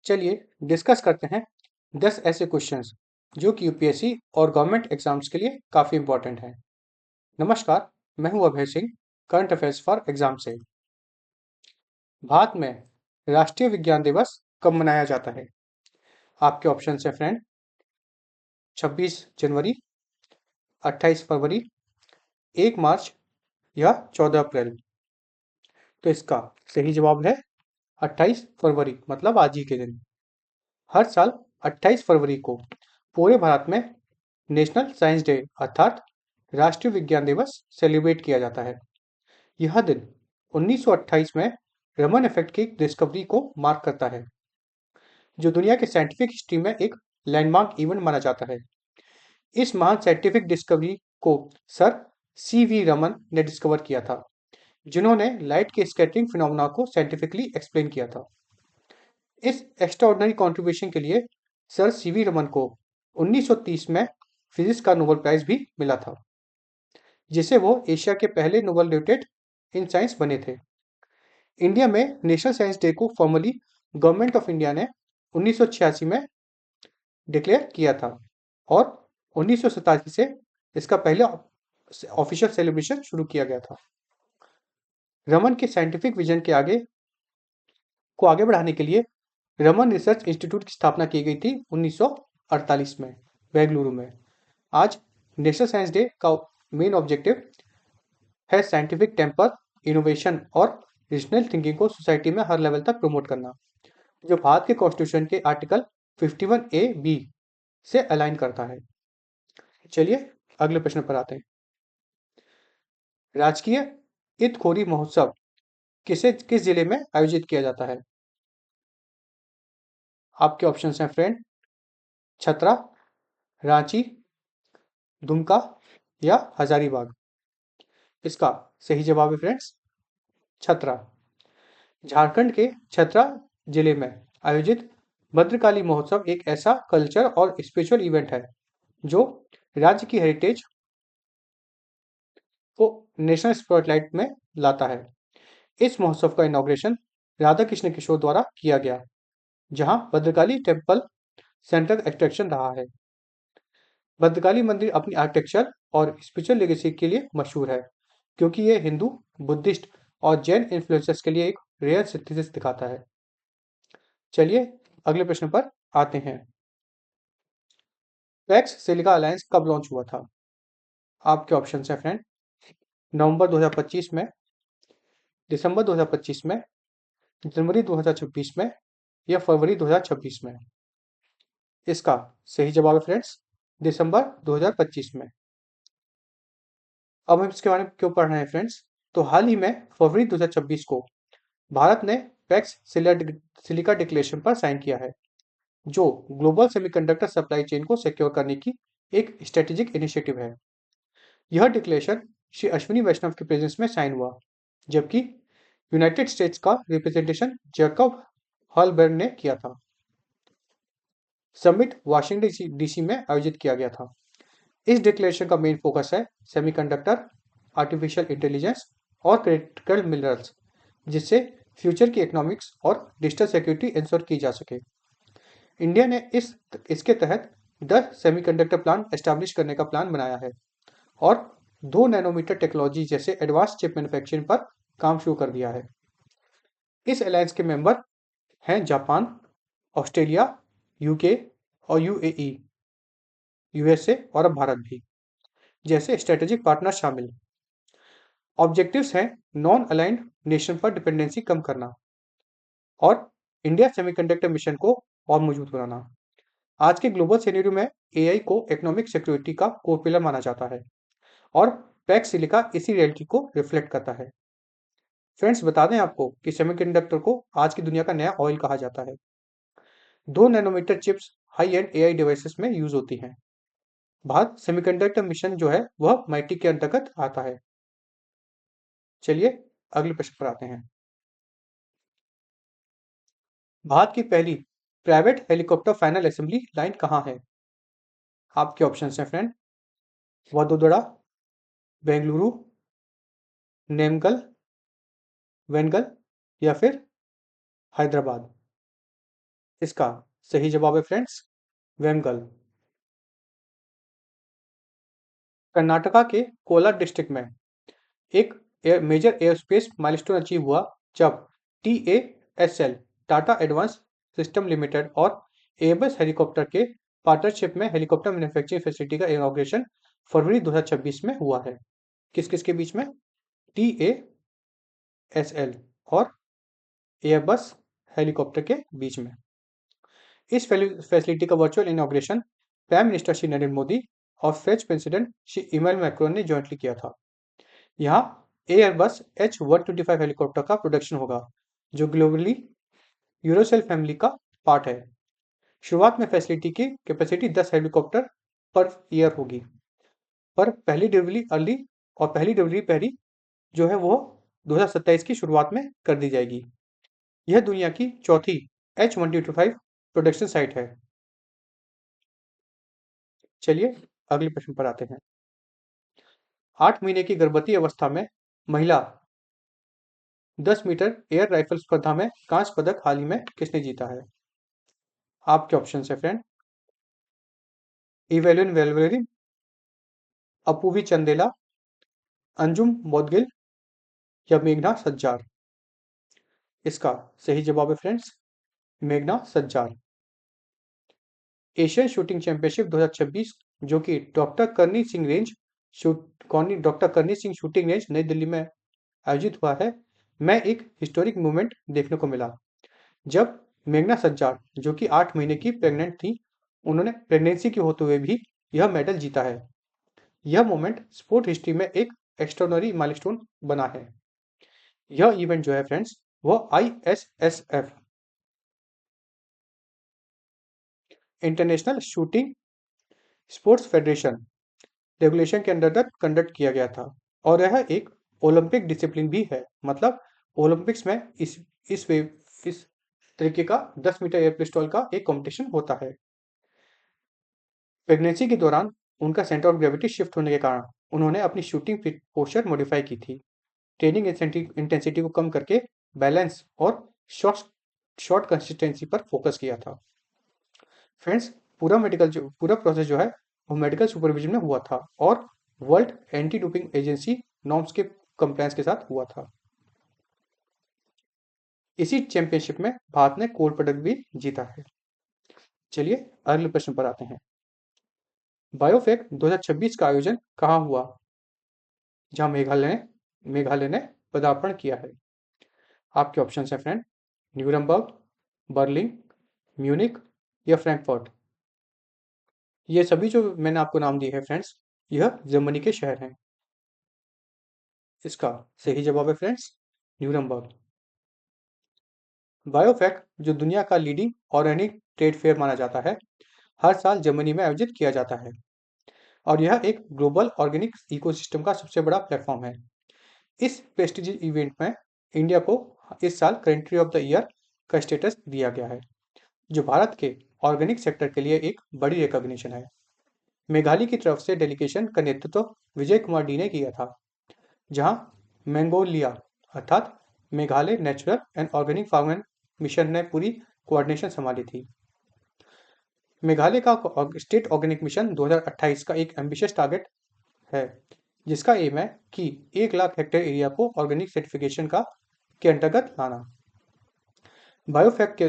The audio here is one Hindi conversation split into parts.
चलिए डिस्कस करते हैं 10 ऐसे क्वेश्चंस जो कि यूपीएससी और गवर्नमेंट एग्जाम्स के लिए काफ़ी इंपॉर्टेंट हैं। नमस्कार, मैं हूं Abhay Singh, current affairs for exam से। भारत में राष्ट्रीय विज्ञान दिवस कब मनाया जाता है? आपके ऑप्शन है फ्रेंड, 26 जनवरी, 28 फरवरी, 1 मार्च या 14 अप्रैल। तो इसका सही जवाब है 28 फरवरी, मतलब आज ही के दिन। हर साल 28 फरवरी को पूरे भारत में नेशनल साइंस डे अर्थात राष्ट्रीय विज्ञान दिवस सेलिब्रेट किया जाता है। यह दिन 1928 में रमन इफेक्ट की डिस्कवरी को मार्क करता है, जो दुनिया के साइंटिफिक हिस्ट्री में एक लैंडमार्क इवेंट माना जाता है। इस महान साइंटिफिक डिस्कवरी को सर सी रमन ने डिस्कवर किया था, जिन्होंने लाइट के स्कैटरिंग फिनोमेना को साइंटिफिकली एक्सप्लेन किया था। इस एक्स्ट्राऑर्डिनरी कंट्रीब्यूशन के लिए सर रमन को 1930 में फिजिक्स का नोबेल प्राइज भी मिला था, जिसे वो एशिया के पहले नोबेल laureate इन साइंस बने थे। इंडिया में नेशनल साइंस डे को फॉर्मली गवर्नमेंट ऑफ इंडिया ने 1986 में डिक्लेयर किया था और 1987 से इसका पहले ऑफिशियल सेलिब्रेशन शुरू किया गया था। रमन के साइंटिफिक विजन के आगे बढ़ाने के लिए रमन रिसर्च इंस्टीट्यूट की स्थापना की गई थी 1948 में बेंगलुरु में। आज नेशनल साइंस डे का मेन ऑब्जेक्टिव है साइंटिफिक टेम्पर, इनोवेशन और रीजनल थिंकिंग को सोसाइटी में हर लेवल तक प्रमोट करना, जो भारत के कॉन्स्टिट्यूशन के आर्टिकल 51A(b) से अलाइन करता है। चलिए अगले प्रश्न पर आते हैं। राजकीय ईदखोरी महोत्सव किस जिले में आयोजित किया जाता है? आपके ऑप्शन हैं फ्रेंड, छतरा, रांची, दुमका या हजारीबाग। इसका सही जवाब है फ्रेंड्स, छतरा। झारखंड के छतरा जिले में आयोजित भद्रकाली महोत्सव एक ऐसा कल्चर और स्पिरिचुअल इवेंट है जो राज्य की हेरिटेज को नेशनल स्पॉटलाइट में लाता है। इस महोत्सव का इनॉग्रेशन राधा कृष्ण किशोर द्वारा किया गया, जहां भद्रकाली टेम्पल सेंट्रल अट्रैक्शन रहा है। भद्रकाली मंदिर अपनी आर्किटेक्चर और स्पिरिचुअल लेगेसी के लिए मशहूर है, क्योंकि ये हिंदू, बुद्धिस्ट और जैन इन्फ्लुएंसेस के लिए एक रेयर सिंथेसिस दिखाता है। चलिए अगले प्रश्न पर आते हैं। पैक्स सिलिका अलायंस कब लॉन्च हुआ था? आपके ऑप्शन है फ्रेंड, नवंबर 2025 में, दिसंबर 2025 में, जनवरी 2026 में या फरवरी 2026 में। इसका सही जवाब है फ्रेंड्स, दिसंबर 2025 में। अब हम इसके बारे में क्यों पढ़ रहे हैं फ्रेंड्स, तो हाल ही में फरवरी 2026 को भारत ने पैक्स सिलिका डिक्लेरेशन पर साइन किया है, जो ग्लोबल सेमीकंडक्टर सप्लाई चेन को सिक्योर करने की एक स्ट्रेटेजिक इनिशिएटिव है। यह डिक्लेरेशन श्री अश्विनी वैष्णव के प्रेजेंस में साइन हुआ, जबकि यूनाइटेड स्टेट्स का रिप्रेजेंटेशन जैकब हॉलबर्न ने किया था। समिट वाशिंगटन डीसी में आयोजित किया गया था। इस डिक्लेरेशन का मेन फोकस है सेमीकंडक्टर, आर्टिफिशियल इंटेलिजेंस और क्रिटिकल मिनरल्स, जिससे फ्यूचर की इकोनॉमिक्स और डिजिटल सिक्योरिटी इंश्योर की जा सके। इंडिया ने इसके तहत 10 सेमीकंडक्टर प्लांट एस्टैब्लिश करने का प्लान बनाया है और 2 नैनोमीटर टेक्नोलॉजी जैसे एडवांस चिप मैन्युफैक्चरिंग पर काम शुरू कर दिया है। इस अलायंस के मेंबर हैं जापान, ऑस्ट्रेलिया, यूके और यूएई, यूएसए और अब भारत भी, जैसे स्ट्रेटेजिक पार्टनर शामिल। ऑब्जेक्टिव्स हैं नॉन अलाइंड नेशन पर डिपेंडेंसी कम करना और इंडिया सेमीकंडक्टर मिशन को और मजबूत बनाना। आज के ग्लोबल सिनेरियो में एआई को इकोनॉमिक सिक्योरिटी का कोर पिलर माना जाता है और पैक्स सिलिका इसी रियलिटी को रिफ्लेक्ट करता है। फ्रेंड्स, बता दें आपको कि सेमीकंडक्टर को आज की दुनिया का नया ऑयल कहा जाता है। 2 nanometre chips high end AI devices में यूज होती हैं। भारत सेमीकंडक्टर मिशन जो है वह माइटी के अंतर्गत आता है। चलिए अगले प्रश्न पर आते हैं। भारत की पहली private helicopter final assembly line कहाँ है? आपके ऑप्शन हैं फ्रेंड, वडोदरा, बेंगलुरु, नेमगल, वेंगल या फिर हैदराबाद। इसका सही जवाब है फ्रेंड्स वेंगल। कर्नाटका के कोलार डिस्ट्रिक्ट में एक मेजर एयरस्पेस माइलस्टोन अचीव हुआ जब TASL Tata advance system limited और एयरबस हेलीकॉप्टर के पार्टनरशिप में हेलीकॉप्टर मैन्युफैक्चरिंग फैसिलिटी का इनॉग्रेशन फरवरी 2026 में हुआ है। किस किस के बीच में? TASL और एयरबस हेलीकॉप्टर के बीच में। इस फैसिलिटी का virtual inauguration prime minister Shri Narendra Modi और French president Shri Emmanuel Macron ने जॉइंटली किया था। यहाँ एयरबस H125 हेलीकॉप्टर का प्रोडक्शन होगा जो ग्लोबली यूरोसेल फैमिली का पार्ट है। शुरुआत में फैसिलिटी की कैपेसिटी 10 हेलीकॉप्टर पर ईयर होगी, पर पहली डिलीवरी पहली जो है वो 2027 की शुरुआत में कर दी जाएगी। यह दुनिया की चौथी H125 प्रोडक्शन साइट है। चलिए अगले प्रश्न पर आते हैं। 8 महीने की गर्भवती अवस्था में महिला 10 मीटर एयर राइफल स्पर्धा में कांस्य पदक हाल ही में किसने जीता है? आपके ऑप्शन है फ्रेंड, इवेलिन वेलवेरिन, अपूवी चंदेला, अंजुम बौदगिल या मेघना सज्जार। इसका सही जवाब है फ्रेंड्स मेघना सज्जार। एशियन शूटिंग चैंपियनशिप 2026 जो कि डॉक्टर करनी सिंह शूटिंग रेंज नई दिल्ली में आयोजित हुआ है, में एक हिस्टोरिक मूवमेंट देखने को मिला जब मेघना सज्जार जो कि 8 महीने की प्रेग्नेंट थी, उन्होंने प्रेगनेंसी के होते हुए भी यह मेडल जीता है। यह मोमेंट स्पोर्ट हिस्ट्री में एक एक्स्ट्राऑर्डिनरी माइलस्टोन बना है। यह इवेंट जो है फ्रेंड्स वो ISSF international shooting sports federation regulation के अंतर्गत कंडक्ट किया गया था और यह एक ओलंपिक डिसिप्लिन भी है। मतलब ओलंपिक्स में इस तरीके का 10 मीटर एयर पिस्टल का एक कंपटीशन होता है। प्रेगनेंसी के दौरान उनका सेंटर ऑफ ग्रेविटी शिफ्ट होने के कारण उन्होंने अपनी शूटिंग पोस्चर मॉडिफाई की थी। ट्रेनिंग इंटेंसिटी को कम करके बैलेंस और शॉर्ट कंसिस्टेंसी पर फोकस किया था। फ्रेंड्स पूरा प्रोसेस जो है वो मेडिकल सुपरविजन में हुआ था और world anti doping agency norms के कंप्लायंस के साथ हुआ था। इसी चैंपियनशिप में भारत ने गोल्ड पदक भी जीता है। चलिए अगले प्रश्न पर आते हैं। बायोफेक 2026 का आयोजन कहाँ हुआ जहां मेघालय ने पदार्पण किया है? आपके ऑप्शन है फ्रेंड, न्यूरमबर्ग, बर्लिन, म्यूनिक या फ्रैंकफर्ट। ये सभी जो मैंने आपको नाम दिए हैं फ्रेंड्स, यह जर्मनी के शहर हैं। इसका सही जवाब है फ्रेंड्स न्यूरमबर्ग। बायोफेक जो दुनिया का लीडिंग ऑर्गेनिक ट्रेड फेयर माना जाता है, हर साल जर्मनी में आयोजित किया जाता है और यह एक ग्लोबल ऑर्गेनिक इकोसिस्टम का सबसे बड़ा प्लेटफॉर्म है। इस प्रेस्टिजियस इवेंट में इंडिया को इस साल कंट्री ऑफ द ईयर का स्टेटस दिया गया है, जो भारत के ऑर्गेनिक सेक्टर के लिए एक बड़ी रिकॉग्निशन है। मेघालय की तरफ से डेलीगेशन का नेतृत्व विजय कुमार डी ने किया था, जहां मैंगोलिया अर्थात Meghalaya natural and organic farming mission ने पूरी कोऑर्डिनेशन संभाली थी। मेघालय का स्टेट ऑर्गेनिक मिशन 2028 का एक एम्बिशियस टारगेट है, जिसका एम है कि 1 लाख हेक्टेयर एरिया को ऑर्गेनिक सर्टिफिकेशन के अंतर्गत लाना। बायोफेक के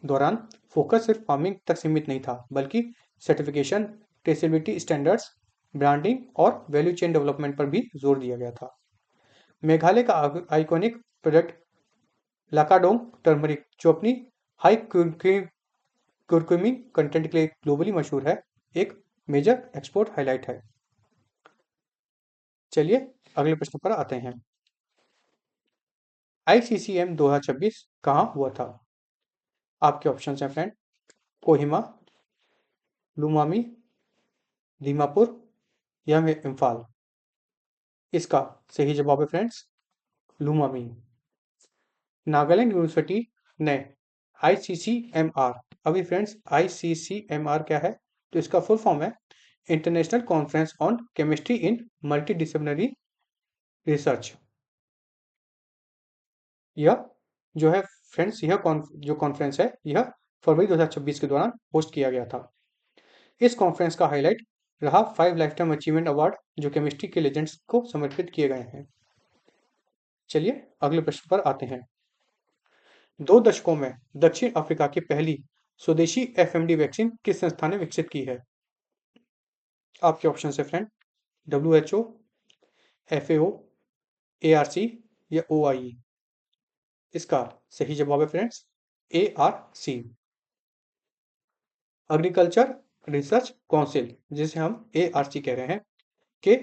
दौरान फोकस सिर्फ फार्मिंग तक सीमित नहीं था, बल्कि सर्टिफिकेशन, ट्रेसेबिलिटी स्टैंडर्ड्स, ब्रांडिंग और वैल्यू चेन डेवलपमेंट पर भी जोर दिया गया था। मेघालय का आइकॉनिक प्रोडक्ट लाकाडोंग टर्मरिक जो अपनी हाई कुरकुमिंग कंटेंट के लिए ग्लोबली मशहूर है, एक मेजर एक्सपोर्ट हाईलाइट है। चलिए अगले प्रश्न पर आते हैं। ICCM 2026 कहाँ हुआ था? आपके ऑप्शन हैं फ्रेंड, कोहिमा, लुमामी, दीमापुर या इम्फाल। इसका सही जवाब है फ्रेंड्स लुमामी। नागालैंड यूनिवर्सिटी ने ICCMR, अभी फ्रेंड्स ICCMR क्या है? तो इसका फुल फॉर्म है international conference on chemistry in multi disciplinary research. यह जो है फ्रेंड्स जो कॉन्फ्रेंस है यह फरवरी 2026 के दौरान होस्ट किया गया था। इस कॉन्फ्रेंस का हाईलाइट रहा 5 लाइफटाइम अचीवमेंट अवार्ड जो केमिस्ट्री के लेजेंड्स को समर्पित किए गए हैं। चलिए अगले प्रश्न पर आते हैं। 2 दशकों में दक्षिण अफ्रीका की पहली स्वदेशी एफएमडी वैक्सीन किस संस्था ने विकसित की है? आपके ऑप्शन है फ्रेंड, WHO, FAO, ARC या OIE। इसका सही जवाब है friends ARC, agriculture research council, जिसे हम ARC कह रहे हैं, के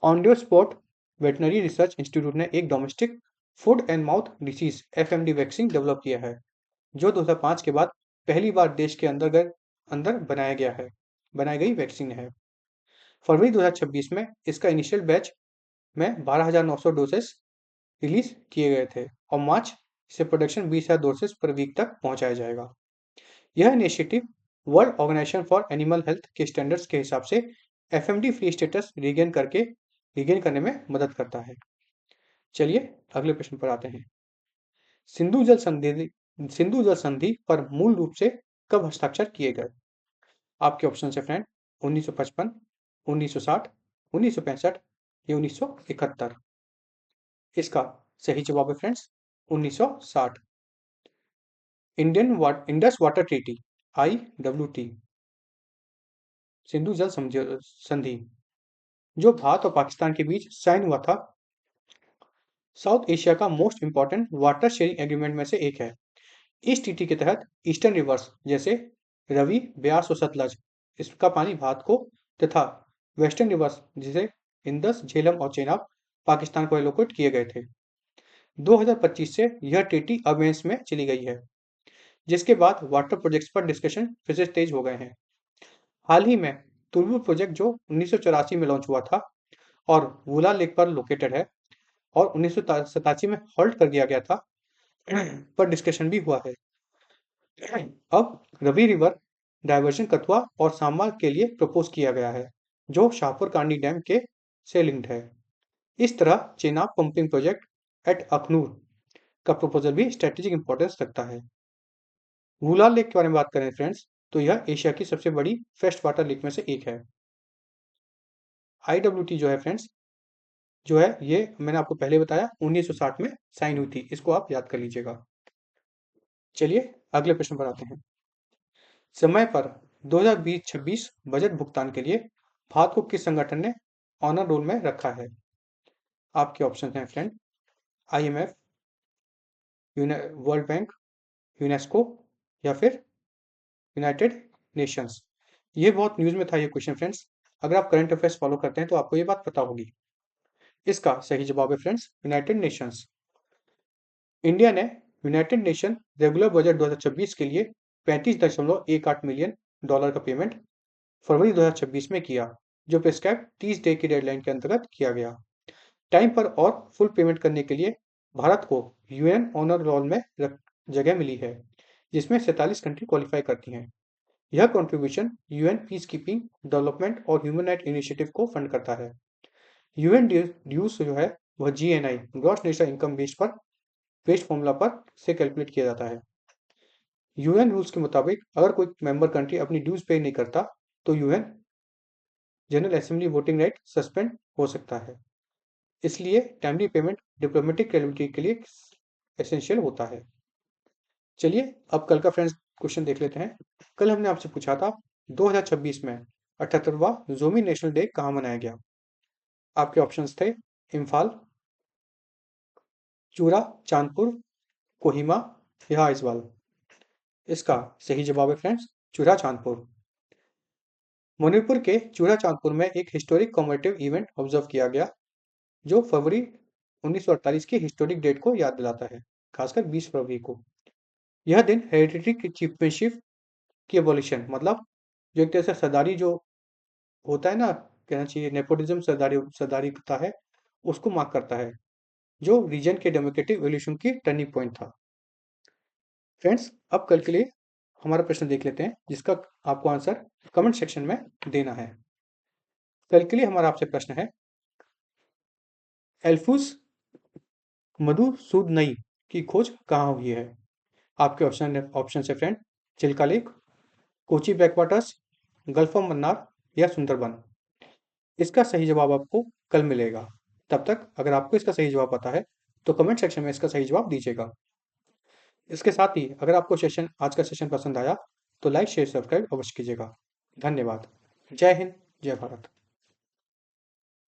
ऑन्डोस्पोर्ट वेटनरी रिसर्च इंस्टीट्यूट ने एक domestic food and mouth disease FMD vaccine develop किया है, जो 2005 के बाद पहली बार देश के अंदर बनाई गई वैक्सीन है। फरवरी 2026 में इसका इनिशियल बैच में 12,900 डोसेस रिलीज किए गए थे और मार्च से प्रोडक्शन 20,000 डोसेस पर वीक तक पहुंचाया जाएगा। यह initiative World Organisation for Animal Health के स्टैंडर्ड्स के हिसाब से FMD फ्री स्टेटस रिगेन करने में मदद करता है। चलिए अगले प्रश्न पर आते हैं। सिंधु जल संधि पर मूल रूप से कब हस्ताक्षर किए गए? आपके ऑप्शन है फ्रेंड, 1955, 1960, 1965 या 1971। इसका सही जवाब है friends 1960। Indus water treaty IWT, Sindhu जल संधि, जो भारत और पाकिस्तान के बीच साइन हुआ था, साउथ एशिया का most important water sharing agreement में से एक है। इस ट्रीटी के तहत ईस्टर्न रिवर्स जैसे रवि, ब्यास और सतलज, इसका पानी भारत को, तथा वेस्टर्न रिवर्स जैसे इंदस, झेलम और चेनाब पाकिस्तान को एलोकेट किए गए थे। 2025 से यह ट्रीटी अबेंस में चली गई है, जिसके बाद वाटर प्रोजेक्ट्स पर डिस्कशन फिर से तेज हो गए हैं। हाल ही में तुर्बू प्रोजेक्ट जो 1984 में लॉन्च हुआ था और वुला लेक पर लोकेटेड है और 1987 में हॉल्ट कर दिया गया था, पर डिस्कशन भी हुआ है। अब रवि रिवर डायवर्जन कथुआ और सांबा के लिए प्रपोज किया गया है, जो शाहपुर कांडी डैम के से लिंक्ड है। इस तरह Chenab pumping project at Akhnoor का प्रपोजल भी स्ट्रेटेजिक इंपॉर्टेंस रखता है। वुला लेक के बारे में बात करें फ्रेंड्स, तो यह एशिया की सबसे बड़ी फ्रेश वाटर लेक में से एक है। IWT जो है फ्रेंड्स, जो है ये मैंने आपको पहले बताया 1960 में साइन हुई थी, इसको आप याद कर लीजिएगा। चलिए अगले प्रश्न पर आते हैं। समय पर 2020-26 बजट भुगतान के लिए भारत को किस संगठन ने ऑनर रोल में रखा है? आपके ऑप्शन हैं friend, IMF, world bank, UNESCO या फिर यूनाइटेड नेशंस। ये बहुत न्यूज में था ये क्वेश्चन फ्रेंड्स। अगर आप करंट अफेयर्स फॉलो करते हैं तो आपको ये बात पता होगी। इसका सही जवाब है फ्रेंड्स यूनाइटेड नेशंस। इंडिया ने यूनाइटेड नेशन रेगुलर बजट 2026 के लिए 35.18 मिलियन डॉलर का पेमेंट फरवरी 2026 में किया, जो प्रिस्क्राइब 30 डे की डेडलाइन के अंतर्गत किया गया। टाइम पर और फुल पेमेंट करने के लिए भारत को UN ऑनर रोल में जगह मिली है, जिसमें 47 कंट्री क्वालिफाई करती हैं। यह contribution UN peace keeping, development और ह्यूमन राइट इनिशिएटिव को फंड करता है। UN ड्यूज जो है वह GNI, gross national income based formula पर से कैलकुलेट किया जाता है। UN रूल्स के मुताबिक अगर कोई मेंबर कंट्री अपनी ड्यूज पे नहीं करता तो UN general assembly voting right suspend हो सकता है। इसलिए टाइमली पेमेंट डिप्लोमेटिक क्रेडिबिलिटी के लिए एसेंशियल होता है। चलिए अब कल का फ्रेंड्स क्वेश्चन देख लेते हैं। कल हमने आपसे पूछा था 2026 में 78वां जोमी नेशनल डे कहाँ मनाया गया? आपके ऑप्शंस थे इम्फाल, चूरा चांदपुर, कोहिमा या आइजवाल। इसका सही जवाब है फ्रेंड्स चूरा चांदपुर। मणिपुर के चूरा चांदपुर में एक हिस्टोरिक कॉमेमोरेटिव इवेंट ऑब्जर्व किया गया, जो फरवरी 1948 की हिस्टोरिक डेट को याद दिलाता है, खासकर 20 फरवरी को। यह दिन हेरिडिटरी चीफमैनशिप की एबॉलिशन, मतलब जो एक तरह से सरदारी जो होता है ना, कहना चाहिए नेपोटिज्म सरदारीता है, उसको मार्क करता है, जो रीजन के डेमोक्रेटिक एवोल्यूशन की टर्निंग पॉइंट था। फ्रेंड्स अब कल के लिए हमारा प्रश्न देख लेते हैं, जिसका आपको आंसर कमेंट सेक्शन में देना है। कल के लिए हमारा आपसे प्रश्न है, एल्फूस मधुसूदनई की खोज कहाँ हुई है? आपके ऑप्शन है friend, Chilika lake, Kochi backwaters, Gulf of Mannar या सुंदरबन? इसका सही जवाब आपको कल मिलेगा। तब तक अगर आपको इसका सही जवाब पता है तो कमेंट सेक्शन में इसका सही जवाब दीजिएगा। इसके साथ ही अगर आपको आज का सेशन पसंद आया तो लाइक शेयर सब्सक्राइब अवश्य कीजिएगा। धन्यवाद। जय हिंद, जय भारत।